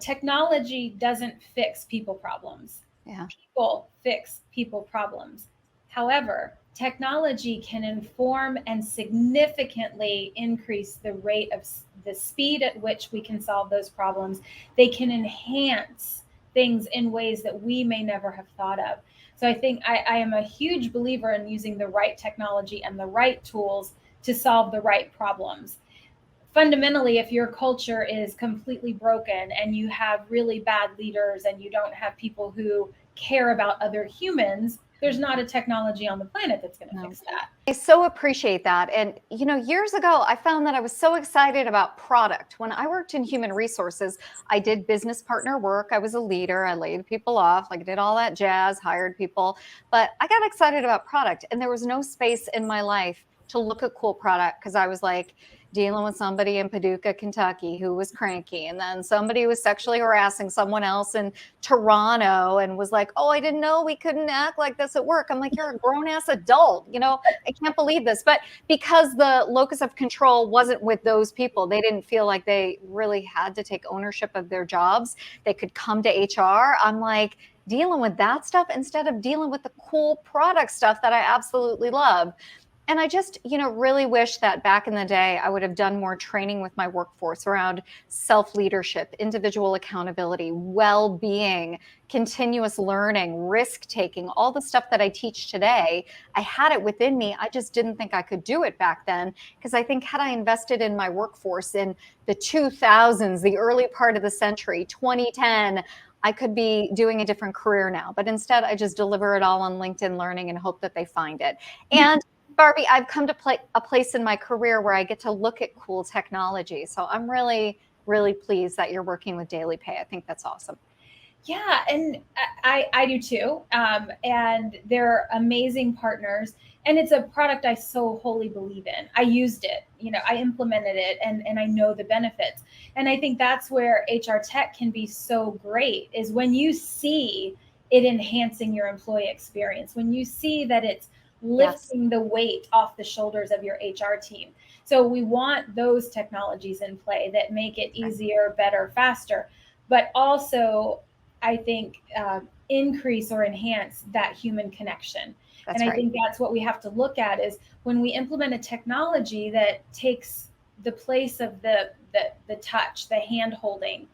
technology doesn't fix people problems. Yeah. People fix people problems. However, technology can inform and significantly increase the rate of the speed at which we can solve those problems. They can enhance things in ways that we may never have thought of. So I think I am a huge believer in using the right technology and the right tools to solve the right problems. Fundamentally, if your culture is completely broken and you have really bad leaders and you don't have people who care about other humans, there's not a technology on the planet that's going to fix that. I so appreciate that. And, years ago, I found that I was so excited about product. When I worked in human resources, I did business partner work. I was a leader. I laid people off. I did all that jazz, hired people. But I got excited about product. And there was no space in my life to look at cool product because I was like dealing with somebody in Paducah, Kentucky who was cranky. And then somebody was sexually harassing someone else in Toronto and was like, oh, I didn't know we couldn't act like this at work. I'm like, you're a grown ass adult. I can't believe this. But because the locus of control wasn't with those people, they didn't feel like they really had to take ownership of their jobs. They could come to HR. I'm like, dealing with that stuff instead of dealing with the cool product stuff that I absolutely love. And I just, really wish that back in the day, I would have done more training with my workforce around self-leadership, individual accountability, well-being, continuous learning, risk-taking, all the stuff that I teach today. I had it within me. I just didn't think I could do it back then because I think had I invested in my workforce in the 2000s, the early part of the century, 2010, I could be doing a different career now. But instead, I just deliver it all on LinkedIn Learning and hope that they find it. And Barbie, I've come to a place in my career where I get to look at cool technology. So I'm really, really pleased that you're working with Daily Pay. I think that's awesome. Yeah, and I do too. And they're amazing partners. And it's a product I so wholly believe in. I used it, I implemented it, and I know the benefits. And I think that's where HR tech can be so great, is when you see it enhancing your employee experience, when you see that it's lifting the weight off the shoulders of your HR team. So we want those technologies in play that make it easier, better, faster, but also I think increase or enhance that human connection. I think that's what we have to look at, is when we implement a technology that takes the place of the touch, the hand holding,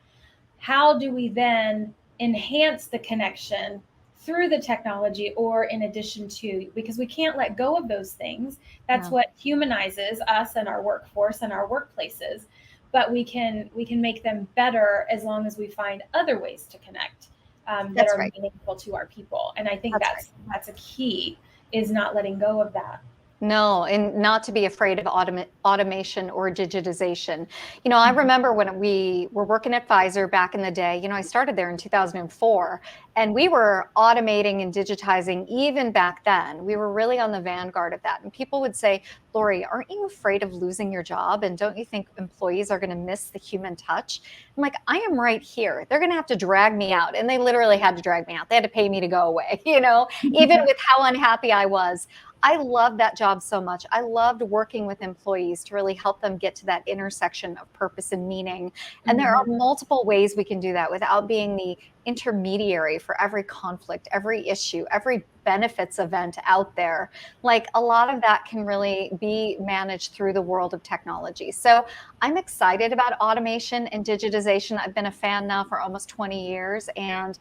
how do we then enhance the connection through the technology or in addition to, because we can't let go of those things. That's what humanizes us and our workforce and our workplaces. But we can make them better as long as we find other ways to connect that are meaningful to our people. And I think that's a key, is not letting go of that. No, and not to be afraid of automation or digitization. I remember when we were working at Pfizer back in the day, I started there in 2004, and we were automating and digitizing even back then. We were really on the vanguard of that. And people would say, Laurie, aren't you afraid of losing your job? And don't you think employees are going to miss the human touch? I'm like, I am right here. They're going to have to drag me out. And they literally had to drag me out. They had to pay me to go away, even with how unhappy I was. I loved that job so much. I loved working with employees to really help them get to that intersection of purpose and meaning. And there are multiple ways we can do that without being the intermediary for every conflict, every issue, every benefits event out there. Like, a lot of that can really be managed through the world of technology. So I'm excited about automation and digitization. I've been a fan now for almost 20 years. And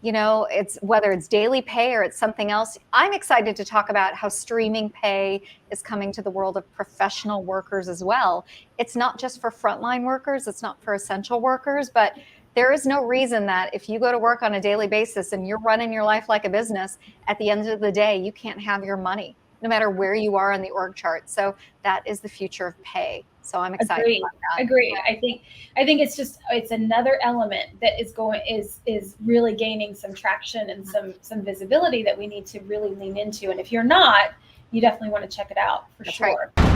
it's whether it's Daily Pay or it's something else. I'm excited to talk about how streaming pay is coming to the world of professional workers as well. It's not just for frontline workers. It's not for essential workers, but there is no reason that if you go to work on a daily basis and you're running your life like a business, at the end of the day, you can't have your money, no matter where you are on the org chart. So that is the future of pay. So I'm excited about that. Agreed. I think it's another element that is really gaining some traction and some visibility that we need to really lean into. And if you're not, you definitely want to check it out for sure. Right.